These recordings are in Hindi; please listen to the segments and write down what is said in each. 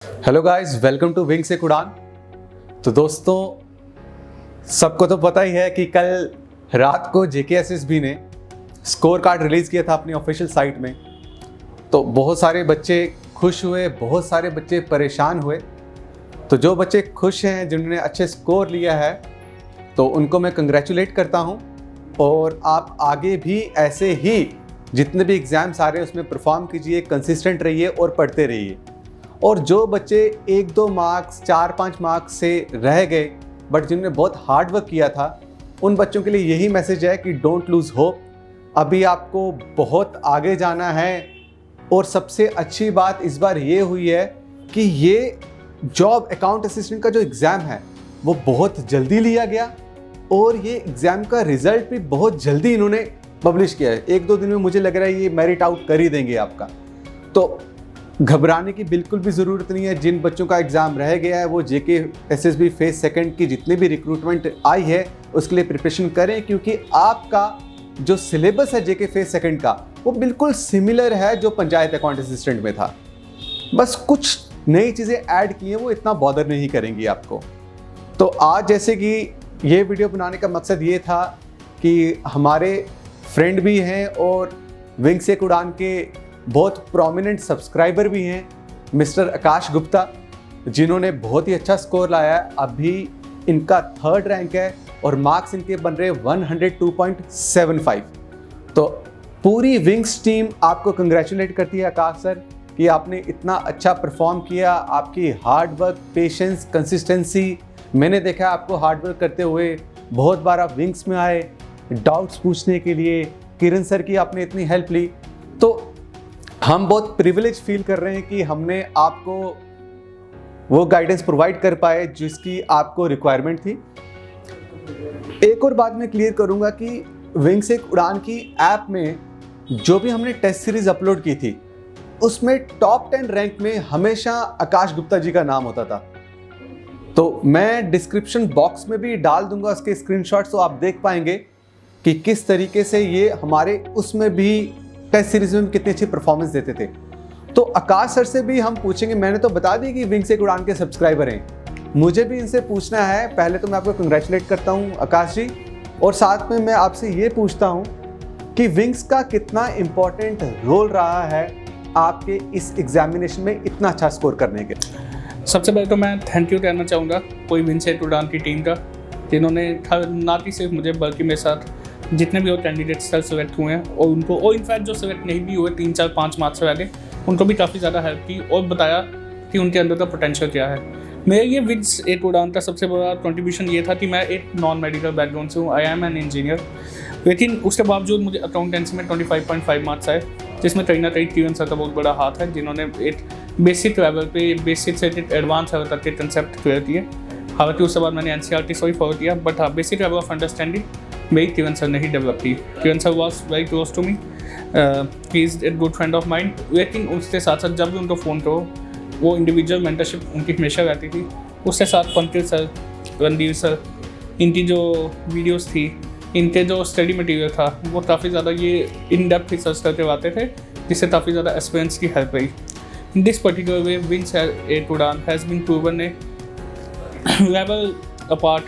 Hello guys, welcome to wing से उड़ान। तो दोस्तों, सबको तो पता ही है कि कल रात को जेकेएसएसबी ने स्कोर कार्ड रिलीज़ किया था अपनी ऑफिशियल साइट में। तो बहुत सारे बच्चे खुश हुए, बहुत सारे बच्चे परेशान हुए। तो जो बच्चे खुश हैं, जिन्होंने अच्छे स्कोर लिया है, तो उनको मैं कंग्रेचुलेट करता हूं। और आप आगे भी ऐसे ही जितने भी एग्ज़ाम्स आ रहे हैं उसमें परफॉर्म कीजिए, कंसिस्टेंट रहिए और पढ़ते रहिए। और जो बच्चे 1-2 मार्क्स 4-5 मार्क्स से रह गए बट जिन्होंने बहुत हार्ड वर्क किया था, उन बच्चों के लिए यही मैसेज है कि डोंट लूज़ होप। अभी आपको बहुत आगे जाना है। और सबसे अच्छी बात इस बार ये हुई है कि ये जॉब अकाउंट असिस्टेंट का जो एग्ज़ाम है वो बहुत जल्दी लिया गया और ये एग्ज़ाम का रिज़ल्ट भी बहुत जल्दी इन्होंने पब्लिश किया है। 1-2 दिन में मुझे लग रहा है ये मेरिट आउट कर ही देंगे आपका। तो घबराने की बिल्कुल भी ज़रूरत नहीं है। जिन बच्चों का एग्ज़ाम रह गया है वो जेकेएसएसबी फेज़ सेकंड की जितनी भी रिक्रूटमेंट आई है उसके लिए प्रिपरेशन करें, क्योंकि आपका जो सिलेबस है जेके फेज़ सेकंड का वो बिल्कुल सिमिलर है जो पंचायत अकाउंट असिस्टेंट में था। बस कुछ नई चीज़ें ऐड की हैं, वो इतना बॉदर नहीं करेंगी आपको। तो आज जैसे कि ये वीडियो बनाने का मकसद ये था कि हमारे फ्रेंड भी हैं और विंग से उड़ान के बहुत प्रोमिनेंट सब्सक्राइबर भी हैं, मिस्टर आकाश गुप्ता, जिन्होंने बहुत ही अच्छा स्कोर लाया है। अभी इनका 3rd रैंक है और मार्क्स इनके बन रहे 102.75। तो पूरी विंग्स टीम आपको कंग्रेचुलेट करती है आकाश सर कि आपने इतना अच्छा परफॉर्म किया। आपकी हार्ड वर्क, पेशेंस, कंसिस्टेंसी, मैंने देखा है आपको हार्ड वर्क करते हुए। बहुत बार आप विंग्स में आए डाउट्स पूछने के लिए, किरण सर की आपने इतनी हेल्प ली। तो हम बहुत प्रिविलेज फील कर रहे हैं कि हमने आपको वो गाइडेंस प्रोवाइड कर पाए जिसकी आपको रिक्वायरमेंट थी। एक और बात मैं क्लियर करूंगा कि विंग से उड़ान की ऐप में जो भी हमने टेस्ट सीरीज अपलोड की थी उसमें टॉप 10 रैंक में हमेशा आकाश गुप्ता जी का नाम होता था। तो मैं डिस्क्रिप्शन बॉक्स में भी डाल दूंगा उसके स्क्रीनशॉट्स, तो आप देख पाएंगे कि किस तरीके से ये हमारे उसमें भी टेस्ट सीरीज में कितनी अच्छी परफॉर्मेंस देते थे। तो आकाश सर से भी हम पूछेंगे। मैंने तो बता दी कि विंग से उड़ान के सब्सक्राइबर हैं, मुझे भी इनसे पूछना है। पहले तो मैं आपको कंग्रेचुलेट करता हूं आकाश जी, और साथ में मैं आपसे ये पूछता हूं कि विंग्स का कितना इम्पोर्टेंट रोल रहा है आपके इस एग्जामिनेशन में इतना अच्छा स्कोर करने के। सबसे पहले तो मैं थैंक यू कहना चाहूँगा कोई विंग से उड़ान की टीम का, जिन्होंने ना कि सिर्फ मुझे बल्कि मेरे साथ जितने भी वो कैंडिडेट्स सेलेक्ट हुए हैं और उनको, और इनफैक्ट जो सेलेक्ट नहीं भी हुए 3-4-5 मार्क्स से आगे, उनको भी काफ़ी ज़्यादा हेल्प की और बताया कि उनके अंदर का पोटेंशियल क्या है। मेरे ये विंग से उड़ान का सबसे बड़ा कंट्रीब्यूशन ये था कि मैं एक नॉन मेडिकल बैकग्राउंड से हूँ, आई एम एन इंजीनियर। लेकिन उसके बावजूद मुझे अकाउंटेंसी में 25.5 मार्क्स आए, जिसमें कहीं ना कहीं किरण सर का बहुत बड़ा हाथ है, जिन्होंने एक बेसिक लेवल पे, बेसिक से एडवांस लेवल तक के कंसेप्ट क्लियर किए। हालांकि उसके बाद मैंने एनसीईआरटी से ही फॉलो किया, बट हाँ, बेसिक लेवल ऑफ अंडरस्टैंडिंग मेरी किरण सर ने ही डेवलप की। Kiran sir was very close to me, he is a good friend of mind. लेकिन उसके साथ साथ जब भी उनको फ़ोन करो, वो इंडिविजुअल मेंटरशिप उनकी हमेशा रहती थी। उसके साथ पंकज सर, रणधीर सर, इनकी जो वीडियोस थी, इनके जो स्टडी मटेरियल था, वो काफ़ी ज़्यादा ये इन डेप्थ रिसर्च करके आते थे, जिससे काफ़ी ज़्यादा एक्सपीरियंस की हेल्प रही। In this particular way, Wing से उड़ान has been proven a level apart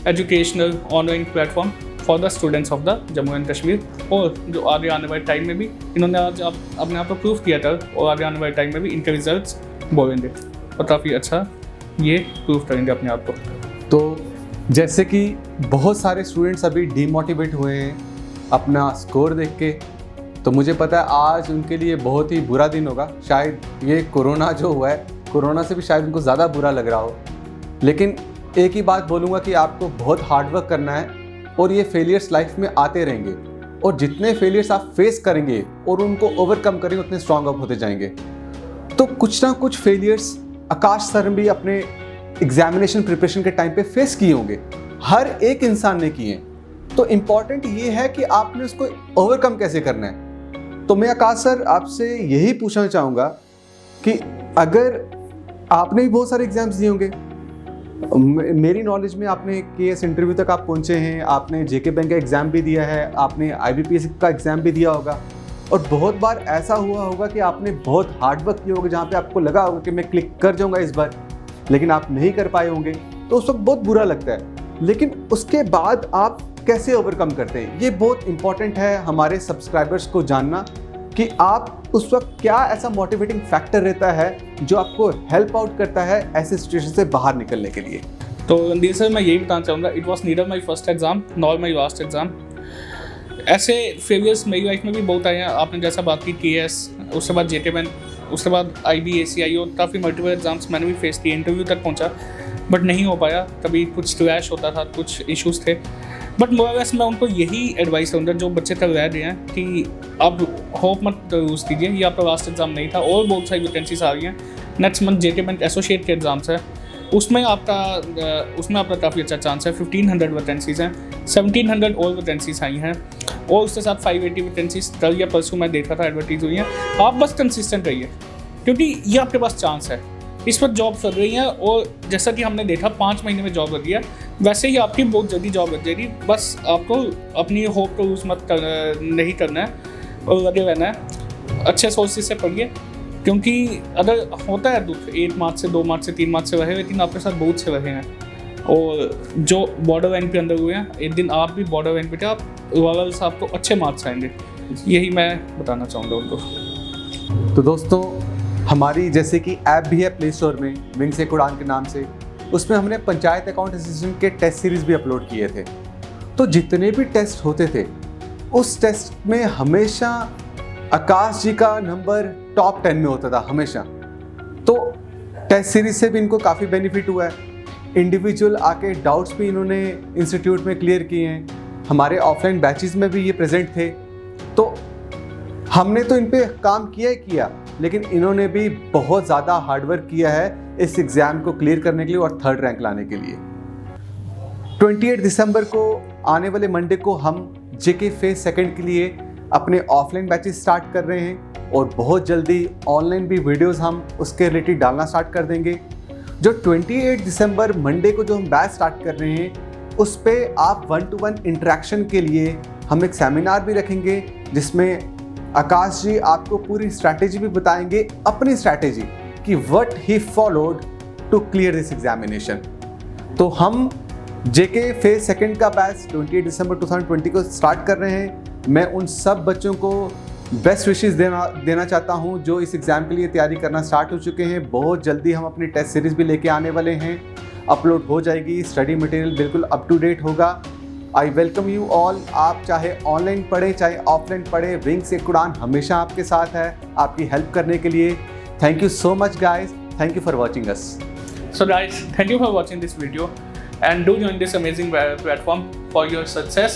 educational online platform for the students of the Jammu and Kashmir। और जो आगे आने वाले टाइम में भी इन्होंने आज अपने आप को प्रूव किया था, और आगे आने वाले टाइम में भी इनके रिजल्ट्स बोलेंगे और काफ़ी अच्छा ये प्रूव करेंगे अपने आप को। तो जैसे कि बहुत सारे स्टूडेंट्स अभी डीमोटिवेट हुए हैं अपना स्कोर देख के, तो मुझे पता है आज उनके लिए बहुत ही बुरा दिन होगा। शायद ये कोरोना जो हुआ है, कोरोना से भी शायद उनको ज़्यादा बुरा लग रहा हो। लेकिन एक ही बात बोलूँगा कि आपको बहुत हार्ड वर्क करना है और ये फेलियर्स लाइफ में आते रहेंगे, और जितने फेलियर्स आप फेस करेंगे और उनको ओवरकम करेंगे उतने स्ट्रॉन्ग अप होते जाएंगे। तो कुछ ना कुछ फेलियर्स आकाश सर भी अपने एग्जामिनेशन प्रिपरेशन के टाइम पे फेस किए होंगे, हर एक इंसान ने किए हैं। तो इम्पॉर्टेंट ये है कि आपने उसको ओवरकम कैसे करना है। तो मैं आकाश सर आपसे यही पूछना चाहूँगा कि अगर आपने भी बहुत सारे एग्जाम्स दिए होंगे, मेरी नॉलेज में आपने केएस इंटरव्यू तक आप पहुँचे हैं, आपने जेके बैंक का एग्ज़ाम भी दिया है, आपने आईबीपीएस का एग्ज़ाम भी दिया होगा। और बहुत बार ऐसा हुआ होगा कि आपने बहुत हार्ड वर्क किया होगा, जहाँ पे आपको लगा होगा कि मैं क्लिक कर जाऊंगा इस बार, लेकिन आप नहीं कर पाए होंगे, तो उस वक्त बहुत बुरा लगता है। लेकिन उसके बाद आप कैसे ओवरकम करते हैं, ये बहुत इंपॉर्टेंट है हमारे सब्सक्राइबर्स को जानना कि आप उस वक्त क्या ऐसा मोटिवेटिंग फैक्टर रहता है जो आपको हेल्प आउट करता है ऐसे सिचुएशन से बाहर निकलने के लिए। तो रणधीर सर, मैं यही बताना चाहूँगा, it was neither my first exam nor my last exam. ऐसे फेलियर्स मेरी लाइफ में भी बहुत आए हैं। आपने जैसा बात की TS, उसके बाद JTMN, उसके बाद IB, ACI और काफ़ी मल्टीपल एग्जाम्स मैंने भी फेस किए, इंटरव्यू तक पहुंचा बट नहीं हो पाया। कभी कुछ क्लैश होता था, कुछ इश्यूज थे। बट वैसे मैं उनको यही एडवाइस दूँगा जो बच्चे तक रह रहे हैं कि आप होप मत लूज कीजिए, ये आपका लास्ट एग्जाम नहीं था और बहुत सारी वैकेंसीज आ रही हैं। नेक्स्ट मंथ JTMN एसोसिएट के एग्जाम्स है, उसमें आपका काफ़ी अच्छा चांस है। 1500 वैकेंसीज़ हैं, 1700 और वैकेंसीज आई हैं और उसके साथ 580 वैकेंसीज कल या परसों मैं देखा था एडवर्टीज हुई हैं। आप बस कंसिस्टेंट रहिए क्योंकि ये आपके पास चांस है। इस पर जॉब लग रही हैं और जैसा कि हमने देखा 5 महीने में जॉब लगी है, वैसे ही आपकी बहुत जल्दी जॉब लग जाएगी। बस आपको अपनी होप को लूज नहीं करना है और लगे रहना है। अच्छे सोर्सेज से पढ़िए क्योंकि अगर होता है दुख 1 मार्च से 2 मार्च से 3 मार्च से रहे, लेकिन आपके साथ बहुत से रहे हैं और जो बॉर्डर लाइन पे अंदर हुए हैं, एक दिन आप भी बॉर्डर लाइन पे थे, आप ओवरऑल से आपको अच्छे मार्क्स आएंगे। यही मैं बताना चाहूँगा उनको। तो दोस्तों, हमारी जैसे कि ऐप भी है प्ले स्टोर में विंग से उड़ान के नाम से, उसमें हमने पंचायत अकाउंट असिस्टेंट के टेस्ट सीरीज़ भी अपलोड किए थे। तो जितने भी टेस्ट होते थे उस टेस्ट में हमेशा आकाश जी का नंबर टॉप 10 में होता था हमेशा। तो टेस्ट सीरीज से भी इनको काफ़ी बेनिफिट हुआ है। इंडिविजुअल आके डाउट्स भी इन्होंने इंस्टीट्यूट में क्लियर किए हैं, हमारे ऑफलाइन बैचेस में भी ये प्रेजेंट थे। तो हमने तो इन पे काम किया ही किया, लेकिन इन्होंने भी बहुत ज़्यादा हार्डवर्क किया है इस एग्ज़ाम को क्लियर करने के लिए और 3rd रैंक लाने के लिए। 28 दिसंबर को आने वाले मंडे को हम JK फेज 2 के लिए अपने ऑफलाइन बैचेस स्टार्ट कर रहे हैं और बहुत जल्दी ऑनलाइन भी वीडियोस हम उसके रिलेटेड डालना स्टार्ट कर देंगे। जो 28 दिसंबर मंडे को जो हम बैच स्टार्ट कर रहे हैं, उस पे आप 1-to-1 इंटरेक्शन के लिए हम एक सेमिनार भी रखेंगे जिसमें आकाश जी आपको पूरी स्ट्रैटेजी भी बताएंगे, अपनी स्ट्रैटेजी कि what he followed to clear this examination. तो हम JK फेज 2 का बैच 28 दिसंबर 2020 को स्टार्ट कर रहे हैं। मैं उन सब बच्चों को बेस्ट विशेस देना चाहता हूं जो इस एग्ज़ाम के लिए तैयारी करना स्टार्ट हो चुके हैं। बहुत जल्दी हम अपनी टेस्ट सीरीज़ भी लेके आने वाले हैं, अपलोड हो जाएगी, स्टडी मटेरियल बिल्कुल अप टू डेट होगा। I welcome you all. आप चाहे ऑनलाइन पढ़ें चाहे ऑफलाइन पढ़ें, विंग से उड़ान हमेशा आपके साथ है आपकी हेल्प करने के लिए। Thank you so much guys, thank you for watching us. So guys, thank you for watching this video and do join this amazing platform for your success,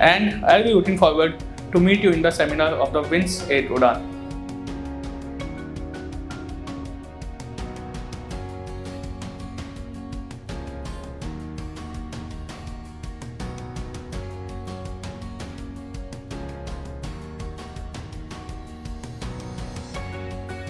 and I'll be looking forward to meet you in the seminar of the Wings 8 Udan.